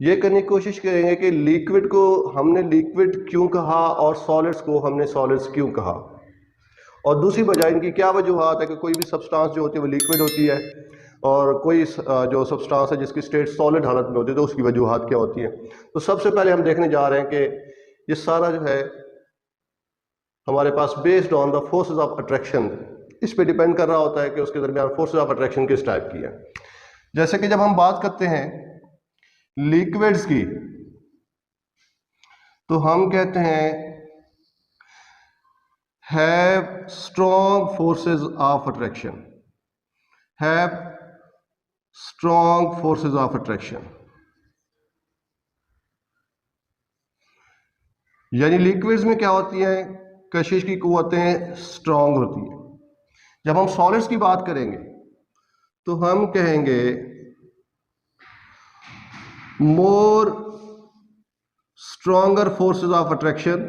ये करने की कोशिश करेंगे कि लिक्विड को हमने लिक्विड क्यों कहा और सॉलिड्स को हमने सॉलिड्स क्यों कहा, और दूसरी बजाय इनकी क्या वजूहत है कि कोई भी सब्सटेंस जो होती है वो लिक्विड होती है और कोई जो सब्सटेंस है जिसकी स्टेट सॉलिड हालत में होती है तो उसकी वजूहत क्या होती है। तो सबसे पहले हम देखने जा रहे हैं कि ये सारा जो है हमारे पास based on the forces of attraction, इस पे डिपेंड कर रहा होता है कि उसके दरमियान फोर्सेस ऑफ अट्रैक्शन किस टाइप की है। जैसे कि जब हम बात करते हैं लिक्विड्स की तो हम कहते हैं have strong forces of attraction, have strong forces of attraction, यानी लिक्विड्स में क्या होती है, कशिश की कुव्वतें स्ट्रांग होती है। जब हम सॉलिड्स की बात करेंगे तो हम कहेंगे more stronger forces of attraction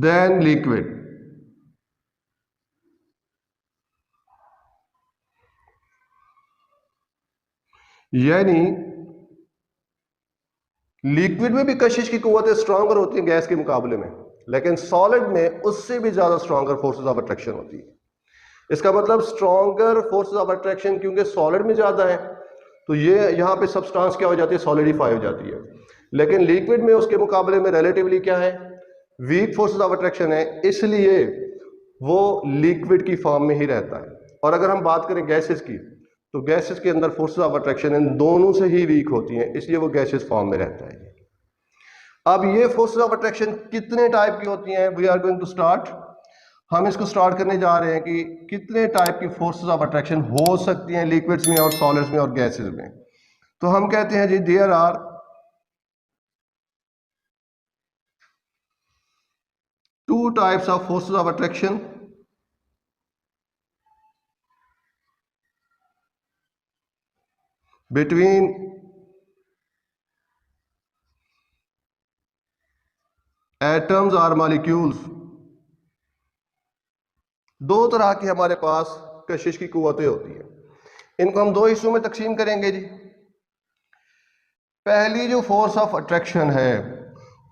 then liquid. यानी लिक्विड में भी कशिश की कुव्वतें स्ट्रॉन्गर होती हैं गैस के मुकाबले में, लेकिन सॉलिड में उससे भी ज्यादा स्ट्रॉन्गर फोर्सेस ऑफ अट्रैक्शन होती है। इसका मतलब स्ट्रॉन्गर फोर्सेस ऑफ अट्रैक्शन क्योंकि सॉलिड में ज्यादा है तो ये यहाँ पे सब्सटेंस क्या हो जाती है, सॉलिडिफाई हो जाती है। लेकिन लिक्विड में उसके मुकाबले में रिलेटिवली क्या है, वीक फोर्सेस ऑफ अट्रैक्शन है, इसलिए वो लिक्विड की फॉर्म में ही रहता है। और अगर हम बात करें गैसेस की तो गैसेस के अंदर फोर्सेस ऑफ अट्रैक्शन इन दोनों से ही वीक होती हैं, इसलिए वो गैसेस फॉर्म में रहता है। अब ये फोर्सेस ऑफ अट्रैक्शन कितने टाइप की होती हैं, we are going to start. हम इसको स्टार्ट करने जा रहे हैं कि कितने टाइप की फोर्सेस ऑफ अट्रैक्शन हो सकती हैं लिक्विड्स में और सॉलिड्स में और गैसेस में। तो हम कहते हैं जी there are two types of forces of attraction between atoms और मॉलिक्यूल्स। दो तरह की हमारे पास कशिश की कुव्वतें होती हैं, इनको हम दो हिस्सों में तकसीम करेंगे जी। पहली जो फोर्स ऑफ अट्रैक्शन है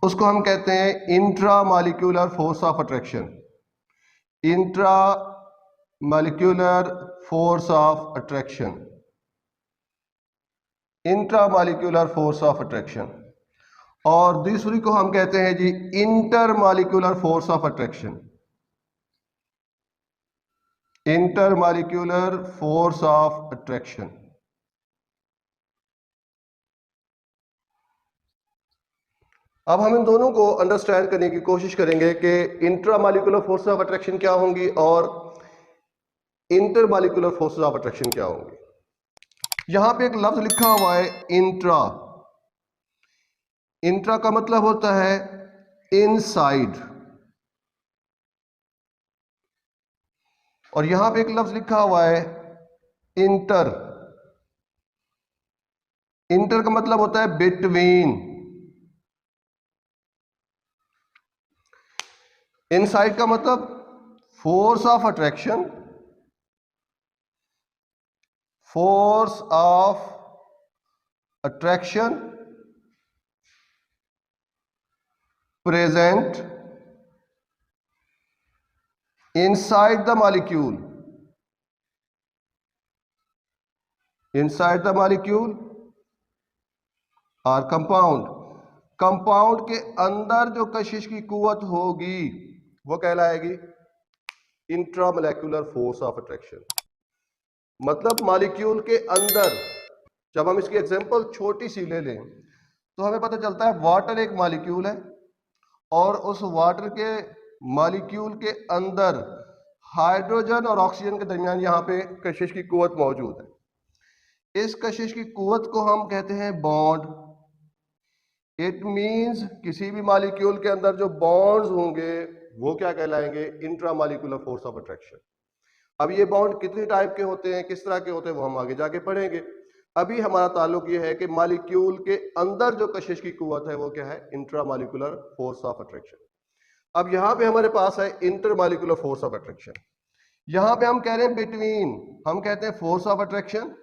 उसको हम कहते हैं intra molecular force of attraction, intra molecular force of attraction, intra molecular force of attraction. और दूसरी को हम कहते हैं जी inter molecular force of attraction, inter molecular force of attraction. अब हम इन दोनों को अंडरस्टैंड करने की कोशिश करेंगे कि intra molecular force of attraction क्या होंगी और inter molecular forces of attraction क्या होंगी। यहां पे एक लफ्ज लिखा हुआ है इंट्रा। इंट्रा का मतलब होता है इनसाइड, और यहां पे एक लफ्ज लिखा हुआ है इंटर। इंटर का मतलब होता है बिटवीन। इनसाइड का मतलब force of attraction, force of attraction present inside the molecule, inside the molecule और कंपाउंड। कंपाउंड के अंदर जो कशिश की कुव्वत होगी वो कहलाएगी इंट्रामोलेक्युलर फोर्स ऑफ अट्रैक्शन। मतलब मॉलिक्यूल के अंदर, जब हम इसकी एग्जांपल छोटी सी ले लें तो हमें पता चलता है वाटर एक मॉलिक्यूल है और उस वाटर के मॉलिक्यूल के अंदर हाइड्रोजन और ऑक्सीजन के दरमियान यहाँ पे कशिश की कुव्वत मौजूद है। इस कशिश की कुव्वत को हम कहते हैं बॉन्ड। इट मींस किसी भी मॉलिक्यूल के अंदर जो बॉन्ड्स होंगे वो क्या कहलाएंगे, intra molecular force of attraction. अब ये बॉन्ड कितने टाइप के होते हैं, किस तरह के होते हैं, वो हम आगे जाके पढ़ेंगे। अभी हमारा ताल्लुक ये है कि मॉलिक्यूल के अंदर जो कशिश की कुव्वत है वो क्या है, intra molecular force of attraction. अब यहां पे हमारे पास है inter molecular force of attraction. यहां पे हम कह रहे हैं बिटवीन, हम कहते हैं force of attraction,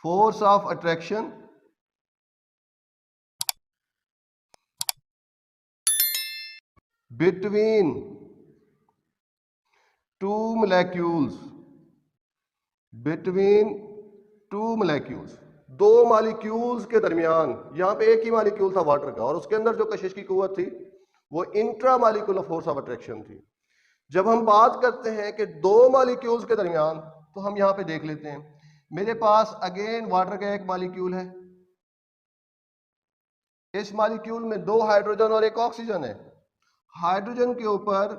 force of attraction between two molecules, between two molecules, दो मॉलिक्यूल्स के दरमियान। यहां पे एक ही मॉलिक्यूल था वाटर का और उसके अंदर जो कशिश की कुव्वत थी वो intra molecular force of attraction थी। जब हम बात करते हैं कि दो मॉलिक्यूल्स के दरमियान, तो हम यहां पे देख लेते हैं, मेरे पास अगेन वाटर का एक मॉलिक्यूल है, इस मॉलिक्यूल में दो हाइड्रोजन और एक ऑक्सीजन है। हाइड्रोजन के ऊपर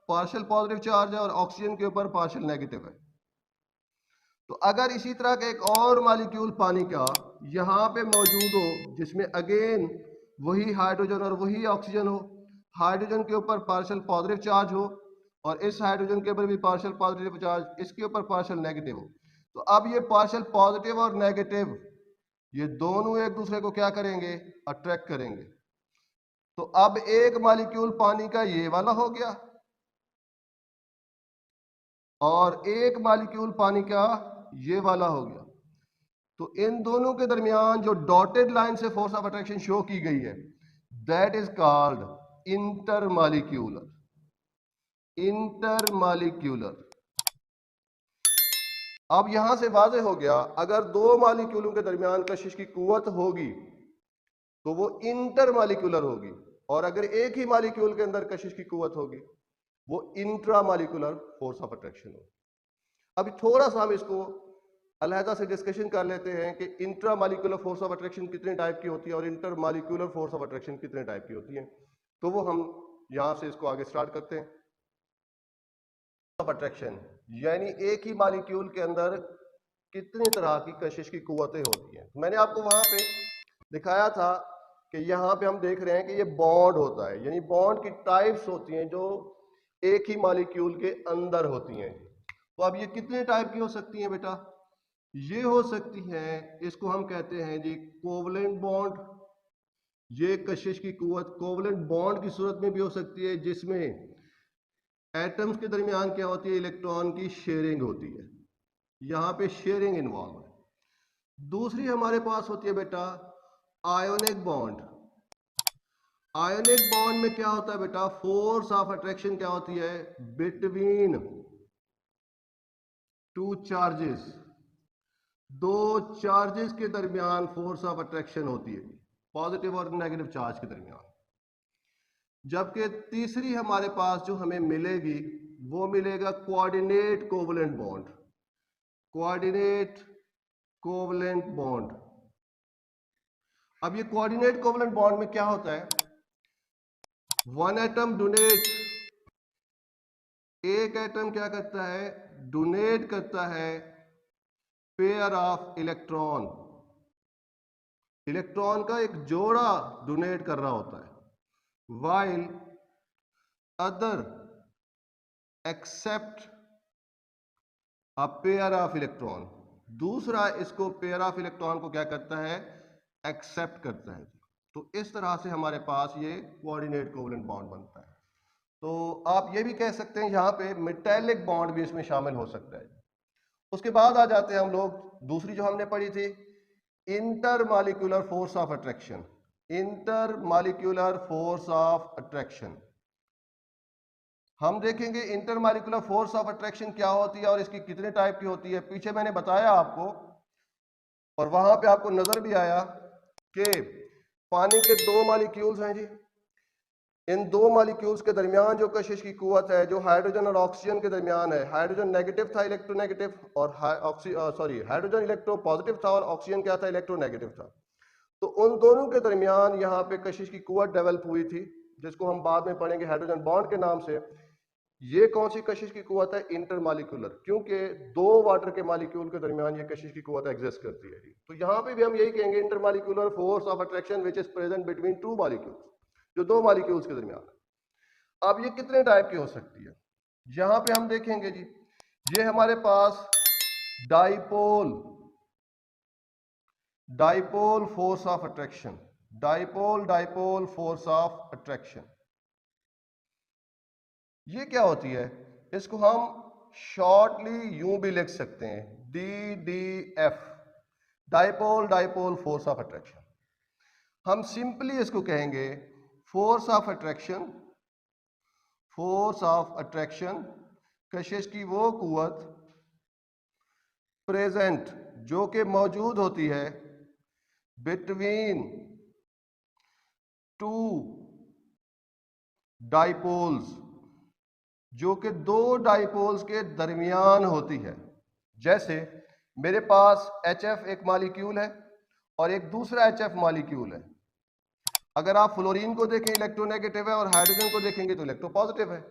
पार्शियल पॉजिटिव चार्ज है और ऑक्सीजन के ऊपर पार्शियल नेगेटिव है। तो अगर इसी तरह का एक और मॉलिक्यूल पानी का यहां पे मौजूद हो जिसमें अगेन वही हाइड्रोजन और वही ऑक्सीजन हो, हाइड्रोजन के ऊपर पार्शियल पॉजिटिव चार्ज हो और इस हाइड्रोजन के ऊपर भी पार्शियल पॉजिटिव चार्ज, इसके ऊपर पार्शियल नेगेटिव हो, तो अब ये पार्शियल पॉजिटिव और नेगेटिव ये दोनों एक दूसरे को क्या करेंगे, अट्रैक्ट करेंगे। तो अब एक मॉलिक्यूल पानी का ये वाला हो गया और एक मॉलिक्यूल पानी का ये वाला हो गया। तो इन दोनों के दरमियान जो डॉटेड लाइन से फोर्स ऑफ अट्रैक्शन शो की गई है, that is called intermolecular, intermolecular. अब यहां से वाज़ेह हो गया, अगर दो मॉलिक्यूलों के दरमियान कशिश की कुव्वत होगी तो वो इंटरमॉलिक्यूलर होगी, और अगर एक ही मॉलिक्यूल के अंदर कशिश की कुव्वत होगी वो इंट्रामॉलिक्यूलर फोर्स ऑफ अट्रैक्शन होगी। अभी थोड़ा सा हम इसको अलहदा से डिस्कशन कर लेते हैं कि इंट्रामॉलिक्यूलर फोर्स ऑफ अट्रैक्शन कितने टाइप की होती है और इंटरमॉलिक्यूलर फोर्स ऑफ अट्रैक्शन कितने टाइप की होती है। तो वो हम यहां से इसको आगे स्टार्ट करते हैं। ऑफ अट्रैक्शन यानी एक ही मॉलिक्यूल के अंदर कितनी तरह की कशिश की कुव्वतें होती हैं। मैंने आपको वहां पे दिखाया था कि यहाँ पे हम देख रहे हैं कि ये बॉन्ड होता है, यानी बॉन्ड की टाइप्स होती हैं जो एक ही मॉलिक्यूल के अंदर होती हैं। तो अब ये कितने टाइप की हो सकती हैं बेटा, ये हो सकती हैं, इसको हम कहते हैं जी कोवलेंट बॉन्ड। ये कशिश की कुव्वत कोवलेंट बॉन्ड की सूरत में भी हो सकती है जिसमें एटम्स के दरमियान क्या होती है, इलेक्ट्रॉन की शेयरिंग होती है, यहां पे शेयरिंग इन्वॉल्व है। दूसरी हमारे पास होती है बेटा आयोनिक बॉन्ड। आयोनिक बॉन्ड में क्या होता है बेटा, फोर्स ऑफ अट्रैक्शन क्या होती है, बिटवीन टू चार्जेस, दो चार्जेस के दरमियान फोर्स ऑफ अट्रैक्शन होती है, पॉजिटिव और नेगेटिव चार्ज के दरमियान। जबकि तीसरी हमारे पास जो हमें मिलेगी वो मिलेगा coordinate covalent bond, coordinate covalent bond. अब ये कोऑर्डिनेट कोवलेंट बॉन्ड में क्या होता है, वन एटम डोनेट, एक एटम क्या करता है, डोनेट करता है पेयर ऑफ इलेक्ट्रॉन, इलेक्ट्रॉन का एक जोड़ा डोनेट कर रहा होता है, while other accept a pair of electron, दूसरा इसको पेयर ऑफ इलेक्ट्रॉन को क्या करता है, एक्सेप्ट करता है। तो इस तरह से हमारे पास ये कोऑर्डिनेट कोवलेंट बॉन्ड बनता है। तो आप ये भी कह सकते हैं यहाँ पे मेटेलिक बॉन्ड भी इसमें शामिल हो सकता है। उसके बाद आ जाते हैं हम लोग, दूसरी जो हमने पढ़ी थी intermolecular force of attraction, intermolecular force of attraction. हम देखेंगे इंटरमॉलिक्यूलर फोर्स ऑफ अट्रैक्शन क्या होती है और इसकी कितने टाइप की होती है। पीछे मैंने बताया आपको और वहां पे आपको नजर भी आया कि पानी के दो मॉलिक्यूल्स हैं जी, इन दो मॉलिक्यूल्स के दरमियान जो कशिश की कुव्वत है जो हाइड्रोजन और ऑक्सीजन के दरमियान है, हाइड्रोजन नेगेटिव था इलेक्ट्रोनेगेटिव, और हाइड्रोजन इलेक्ट्रो पॉजिटिव था और ऑक्सीजन क्या था, इलेक्ट्रोनेगेटिव था। तो उन दोनों के दरमियान यहाँ पे कशिश की कुव्वत डेवलप हुई थी जिसको हम बाद में पढ़ेंगे हाइड्रोजन बॉन्ड के नाम से। ये कौन सी कशिश की कुव्वत है, इंटरमॉलिक्यूलर, क्योंकि दो वाटर के मॉलिक्यूल के दरमियान ये कशिश की कुव्वत एग्जिस्ट करती है। तो यहाँ पे भी हम यही कहेंगे intermolecular force of attraction which is present between two molecules, जो दो मॉलिक्यूल्स के दरमियान है। अब ये कितने टाइप की हो सकती है, यहां पे हम देखेंगे जी, ये हमारे पास dipole, dipole force of attraction, dipole dipole force of attraction, ये क्या होती है, इसको हम शॉर्टली यूं भी लिख सकते हैं, DDF, dipole dipole force of attraction. हम सिंपली इसको कहेंगे force of attraction, force of attraction, कशिश की वो कुव्वत प्रेजेंट जो कि मौजूद होती है बिटवीन टू डाइपोल्स, जो कि दो डाइपोल्स के दरमियान होती है। जैसे मेरे पास HF एक मॉलिक्यूल है और एक दूसरा HF मॉलिक्यूल है। अगर आप फ्लोरीन को देखें इलेक्ट्रोनेगेटिव है और हाइड्रोजन को देखेंगे तो इलेक्ट्रोपॉजिटिव है,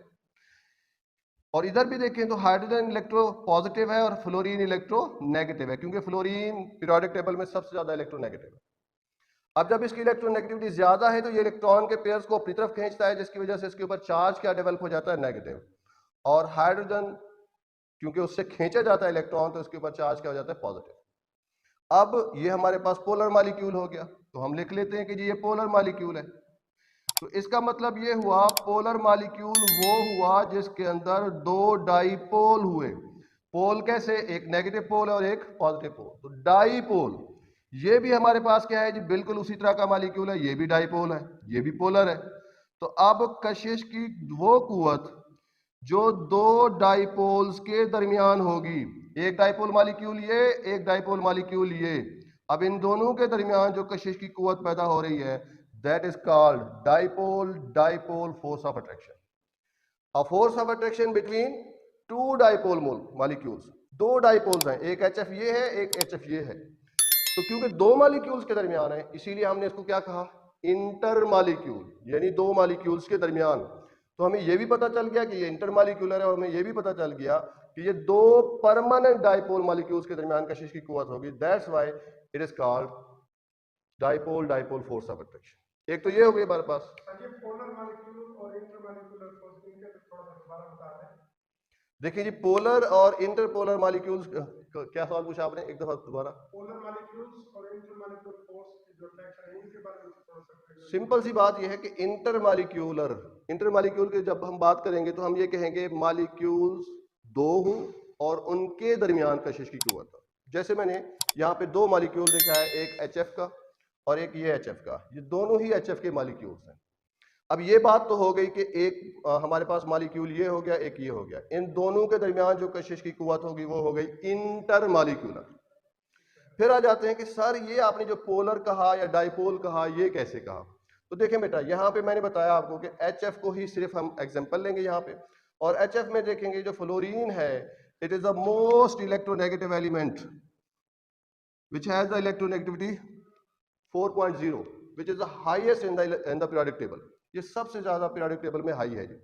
और इधर भी देखें तो हाइड्रोजन इलेक्ट्रोपॉजिटिव है और फ्लोरीन इलेक्ट्रोनेगेटिव है, क्योंकि फ्लोरीन पीरियोडिक टेबल में सबसे ज्यादा इलेक्ट्रोनेगेटिव है। अब जब इसकी इलेक्ट्रोनेगेटिविटी ज्यादा है तो ये इलेक्ट्रॉन के पेयर्स को अपनी तरफ खींचता है, जिसकी वजह से इसके ऊपर चार्ज क्या डेवलप हो जाता है, नेगेटिव। और हाइड्रोजन क्योंकि उससे खींचा जाता है इलेक्ट्रॉन तो इसके ऊपर चार्ज क्या हो जाता है, पॉजिटिव। अब ये हमारे पास पोलर मॉलिक्यूल हो गया, तो हम लिख लेते हैं कि जी ये पोलर मॉलिक्यूल है। तो इसका मतलब ये हुआ पोलर मॉलिक्यूल वो हुआ जिसके अंदर दो डाइपोल हुए। पोल कैसे, एक नेगेटिव पोल और एक पॉजिटिव पोल, तो डाइपोल। ये भी हमारे पास क्या है जी, बिल्कुल उसी तरह का मॉलिक्यूल है, ये भी डाइपोल है, ये भी पोलर है। तो अब कशिश की वो कुव्वत जो दो डाइपोल्स के दरमियान होगी, एक डाइपोल मॉलिक्यूल ये, एक डाइपोल मॉलिक्यूल ये, अब इन दोनों के दरमियान जो कशिश की कुव्वत पैदा हो रही है, that is called dipole dipole force of attraction. A force of attraction between two dipole molecules, दो डाइपोल्स हैं, एक HF ये है एक HF ये है। तो क्योंकि दो मॉलिक्यूल्स के दरमियान है इसीलिए हमने इसको क्या कहा, इंटर मॉलिक्यूल, यानी दो मॉलिक्यूल्स के दरमियान। तो हमें यह भी पता चल गया कि ये इंटर मॉलिक्यूलर है, और हमें यह भी पता चल गया कि ये दो परमानेंट डाइपोल मॉलिक्यूल्स के दरमियान कशिश की कुव्वत होगी। That's why it is called dipole dipole force of attraction. एक तो ये हो गई हमारे पास। पोलर मॉलिक्यूल और इंटरमॉलिक्यूलर फोर्स, इनके थोड़ा सा दोबारा बता दें। देखिए जी, पोलर और इंटरपोलर मॉलिक्यूल्स, क्या सवाल पूछा आपने, एक दफा दोबारा। पोलर मॉलिक्यूल्स और इंटरमॉलिक्यूलर फोर्स जो अट्रैक्शन है इनके बारे में थोड़ा सा। सिंपल सी बात यह है कि इंटरमॉलिक्यूलर, इंटरमॉलिक्यूल की जब हम बात करेंगे तो हम ये कहेंगे मॉलिक्यूल्स दो हों और उनके दरमियान कशिश की कुव्वत। जैसे मैंने यहाँ पे दो मॉलिक्यूल देखा है, एक HF का और एक ये HF का, ये दोनों ही HF के मॉलिक्यूल्स हैं। अब ये बात तो हो गई कि एक हमारे पास मॉलिक्यूल ये हो गया, एक ये हो गया, इन दोनों के दरमियान जो कशिश की कुव्वत होगी वो हो गई इंटरमॉलिक्यूलर। फिर आ जाते हैं कि सर ये आपने जो पोलर कहा या डाइपोल कहा, ये कैसे कहा। तो देखें बेटा, यहाँ पे मैंने बताया आपको कि HF को ही सिर्फ हम एग्जाम्पल लेंगे यहाँ पे, और HF में देखेंगे जो फ्लोरीन है, it is the most electronegative element which has the electronegativity 4.0, which is the highest in the periodic table. ये सबसे ज्यादा periodic table में हाई है जी।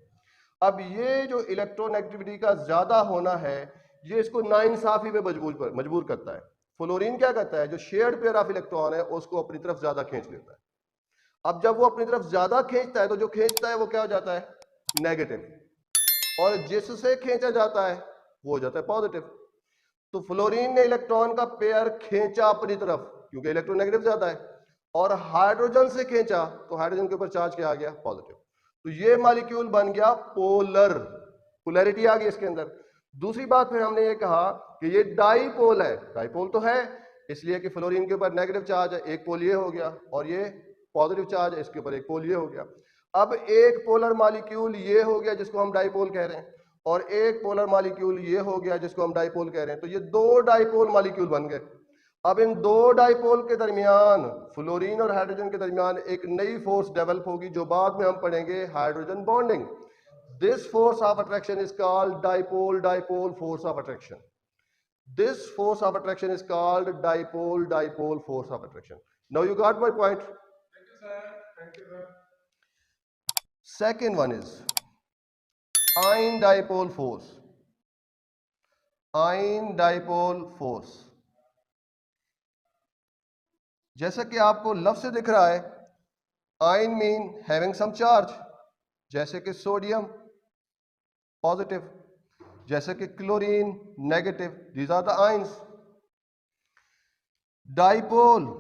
अब ये जो इलेक्ट्रोनेगेटिविटी का ज्यादा होना है, ये इसको नाइंसाफी में मजबूर करता है। फ्लोरीन क्या करता है, जो शेयर्ड पेयर ऑफ इलेक्ट्रॉन है उसको अपनी तरफ ज्यादा खींच लेता है। अब जब वो अपनी तरफ ज्यादा खींचता है तो जो खींचता है वो क्या हो जाता है, नेगेटिव, और जिससे खींचा जाता है वो हो जाता है पॉजिटिव। तो फ्लोरीन ने इलेक्ट्रॉन का पेयर खींचा अपनी तरफ क्योंकि इलेक्ट्रोनेगेटिव ज्यादा है, और हाइड्रोजन से खींचा तो हाइड्रोजन के ऊपर चार्ज क्या आ गया, पॉजिटिव। तो ये मॉलिक्यूल बन गया पोलर, पोलैरिटी आ गई इसके अंदर। दूसरी बात फिर हमने ये कहा कि ये डाइपोल है, डाइपोल तो है इसलिए कि फ्लोरीन के ऊपर नेगेटिव चार्ज है, एक पोल ये हो गया, और ये पॉजिटिव चार्ज है, इसके ऊपर एक पोल ये हो गया। अब एक पोलर मॉलिक्यूल ये हो गया जिसको हम डाइपोल कह रहे हैं, और एक पोलर मॉलिक्यूल ये हो गया जिसको हम डाइपोल कह रहे हैं। तो ये दो डाइपोल मॉलिक्यूल बन गए। अब इन दो डाइपोल के दरमियान, फ्लोरीन और हाइड्रोजन के दरमियान एक नई फोर्स डेवलप होगी जो बाद में हम पढ़ेंगे, hydrogen bonding. This force of attraction is called dipole dipole force of attraction. This force of attraction is called dipole dipole force of attraction. Now you got my point? Thank you sir, thank you sir. Second one is ion dipole force. Ion dipole force, जैसा कि आपको लफ्ज से दिख रहा है, ion mean having some charge, जैसे कि सोडियम पॉजिटिव, जैसे कि chlorine negative, these are the ions. Dipole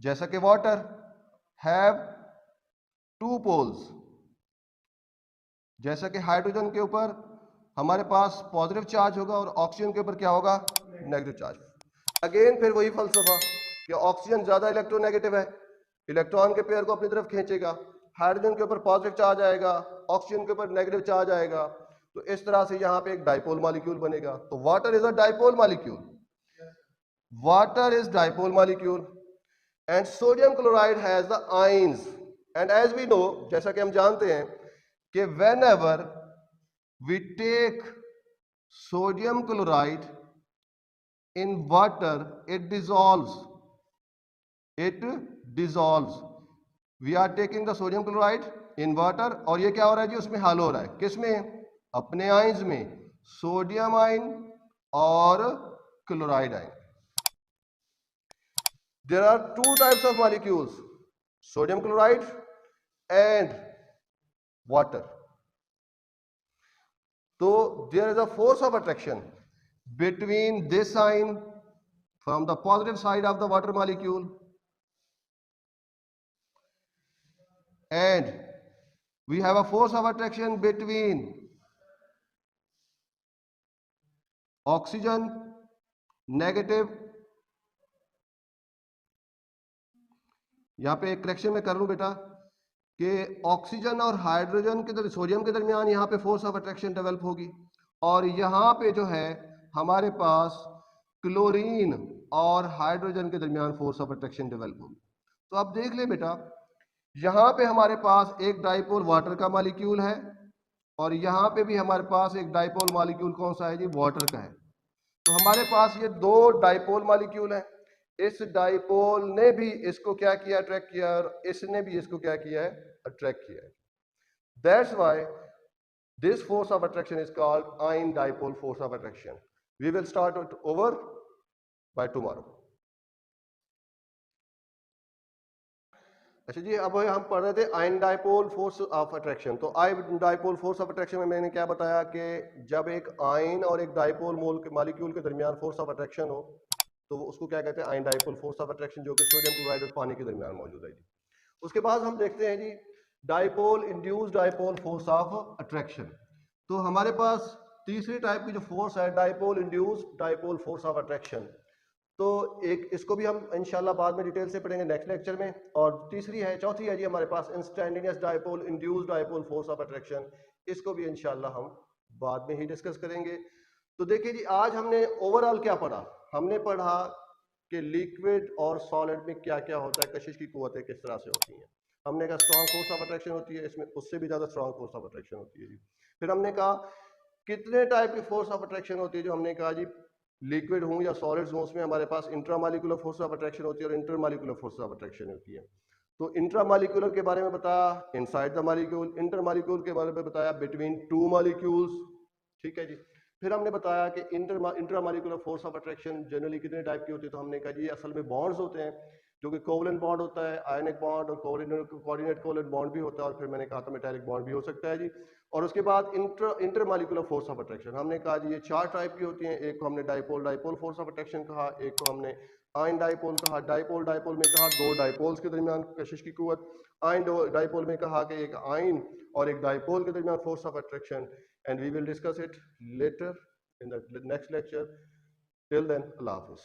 जैसा कि वाटर हैव टू पोल्स, जैसा कि हाइड्रोजन के ऊपर हमारे पास पॉजिटिव चार्ज होगा और ऑक्सीजन के ऊपर क्या होगा, नेगेटिव चार्ज। अगेन फिर वही फलसफा कि ऑक्सीजन ज्यादा इलेक्ट्रोनेगेटिव है, इलेक्ट्रॉन के पेयर को अपनी तरफ खींचेगा, हाइड्रोजन के ऊपर पॉजिटिव चार्ज आएगा, ऑक्सीजन के ऊपर नेगेटिव चार्ज आएगा, तो इस तरह से यहाँ पे एक डाइपोल मॉलिक्यूल बनेगा। तो water is a dipole molecule, water is dipole molecule and sodium chloride has the ions and as we know, जैसा कि हम जानते हैं कि whenever we take sodium chloride in water it dissolves, it dissolves, we are taking the sodium chloride in water और ये क्या हो रहा है जी, उसमें हल हो रहा है, किसमें, अपने आयंस में, सोडियम आयन और chloride ion. there are two types of molecules, sodium chloride and water. so there is a force of attraction between this ion from the positive side of the water molecule and we have a force of attraction between oxygen negative, यहां पे एक correction में कर लूं बेटा कि oxygen और hydrogen के सोडियम के दरमियान यहां पे फोर्स ऑफ अट्रैक्शन डेवलप होगी और यहां पे जो है हमारे पास क्लोरीन और हाइड्रोजन के दरमियान फोर्स ऑफ अट्रैक्शन डेवलप होगी। तो आप देख ले बेटा, यहां पे हमारे पास एक डाइपोल वाटर का मॉलिक्यूल है और यहां पे भी हमारे पास एक डाइपोल मॉलिक्यूल कौन सा है जी, वाटर का है। तो हमारे पास ये दो डाइपोल मॉलिक्यूल है, इस डाइपोल ने भी इसको क्या किया, अट्रैक्ट किया, और इसने भी इसको क्या किया है, अट्रैक्ट किया है। That's why this force of attraction is called ion dipole force of attraction. We will start it over by tomorrow. अच्छा जी, अब हम पढ़ रहे थे ion dipole force of attraction. तो ion dipole force of attraction में मैंने क्या बताया कि जब एक आयन और एक डाइपोल मॉलिक्यूल के दरमियान फोर्स ऑफ अट्रैक्शन हो तो उसको क्या कहते हैं, ion dipole force of attraction, जो कि सोडियम क्लोराइड और पानी के दरमियान मौजूद है जी। उसके बाद हम देखते हैं जी dipole induced dipole force of attraction. तो हमारे पास तीसरी टाइप की जो फोर्स है dipole induced dipole force of attraction, तो एक इसको भी हम इंशाल्लाह बाद में डिटेल से पढ़ेंगे नेक्स्ट लेक्चर में। और चौथी है जी हमारे पास instantaneous dipole induced dipole force of attraction, इसको भी इंशाल्लाह हम बाद में ही डिस्कस करेंगे। तो देखिए जी, आज हमने ओवरऑल क्या पढ़ा, हमने पढ़ा कि लिक्विड और सॉलिड में क्या क्या होता है, कशिश की कुव्वतें किस तरह से होती हैं। हमने कहा स्ट्रॉन्ग फोर्स ऑफ अट्रैक्शन होती है, इसमें उससे भी ज्यादा स्ट्रॉन्ग फोर्स ऑफ अट्रैक्शन होती है जी। फिर हमने कहा कितने टाइप की फोर्स ऑफ अट्रैक्शन होती है, जो हमने कहा जी लिक्विड हो या सॉलिड्स हो उसमें हमारे पास इंट्रामॉलिक्यूलर फोर्स ऑफ अट्रैक्शन होती है और इंटरमॉलिक्यूलर फोर्स ऑफ अट्रैक्शन होती है। तो इंट्रामॉलिक्यूलर के बारे में बताया इनसाइड द मॉलिक्यूल, इंटरमॉलिक्यूल के बारे में बताया बिटवीन टू मॉलिक्यूल्स, ठीक है जी। फिर हमने बताया कि intramolecular force of attraction generally कितने टाइप की होती है। तो हमने कहा जी असल में बॉन्ड्स होते हैं, जो कि कोवलेंट बॉन्ड होता है, आयनिक बॉन्ड और कोऑर्डिनेट कोवलेंट बॉन्ड भी होता है, और फिर मैंने कहा था मेटालिक बॉन्ड भी हो सकता है जी। और उसके बाद इंटरमॉलिक्यूलर फोर्स ऑफ अट्रैक्शन हमने कहा जी ये 4 टाइप की होती हैं। एक को हमने डाइपोल फोर्स ऑफ अट्रैक्शन कहा, एक को हमने आयन डाइपोल कहा, डाइपोल में कहा दो डाइपोल्स के दरमियान कशिश की कुव्वत, आयन डाइपोल में कहा कि एक आयन और एक डाइपोल के दरमियान force of attraction. And we will discuss it later in the next lecture. Till then, Allah Hafiz.